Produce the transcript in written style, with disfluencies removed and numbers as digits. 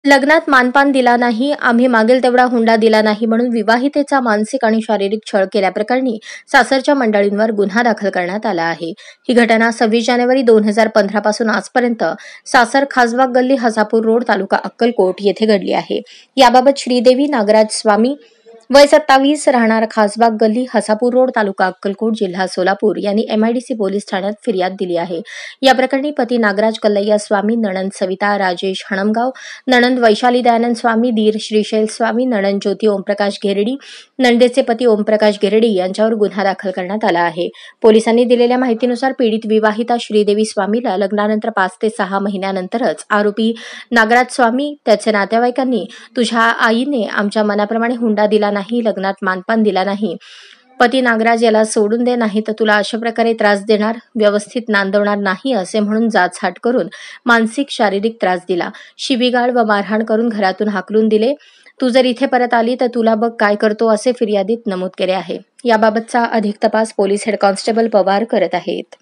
लग्नात मानपान दिला नाही, आम्ही मागेल तेवढा हुंडा दिला नाही म्हणून विवाहितेचा मानसिक आणि शारीरिक छळ केल्याप्रकरणी सासरच्या मंडळींवर गुन्हा दाखल करण्यात आला आहे. ही घटना 26 जानेवारी 2015 पासून आजपर्यंत सासर खासबाग गल्ली हसापूर रोड तालुका अक्कलकोट येथे घडली आहे. याबाबत श्रीदेवी नागराज स्वामी वय 27 राहणार खासबाग गल्ली हसापूर रोड तालुका अक्कलकोट जिल्हा सोलापूर यांनी MIDC पोलीस ठाण्यात फिर्याद दिली आहे. या प्रकरणी पती नागराज कल्लैया स्वामी, नणंद सविता राजेश हणमगाव, नणंद वैशाली दयानंद स्वामी, दीर श्रीशैल स्वामी, नणंद ज्योती ओमप्रकाश घेरडी, नणंदेचे पती ओमप्रकाश घेरडी यांच्यावर गुन्हा दाखल करण्यात आला आहे. पोलिसांनी दिलेल्या माहितीनुसार पीडित विवाहिता श्रीदेवी स्वामीला लग्नानंतर 5 ते 6 महिन्यानंतरच आरोपी नागराज स्वामी त्याचे नातेवाईकांनी तुझ्या आईने आमच्या मनाप्रमाणे हुंडा दिला नाही, लग्नात मानपान दिला नाही, पती नागराज याला सोडून दे नाही तर तुला अशा प्रकारे त्रास देणार, व्यवस्थित नांदवणार नाही असे म्हणून जाचहाट करून मानसिक शारीरिक त्रास दिला, शिवीगाळ व मारहाण करून घरातून हाकलून दिले. तू जर इथे परत आली तर तुला बघ काय करतो असे फिर्यादीत नमूद केले आहे. याबाबतचा अधिक तपास पोलीस हेड कॉन्स्टेबल पवार करत आहेत.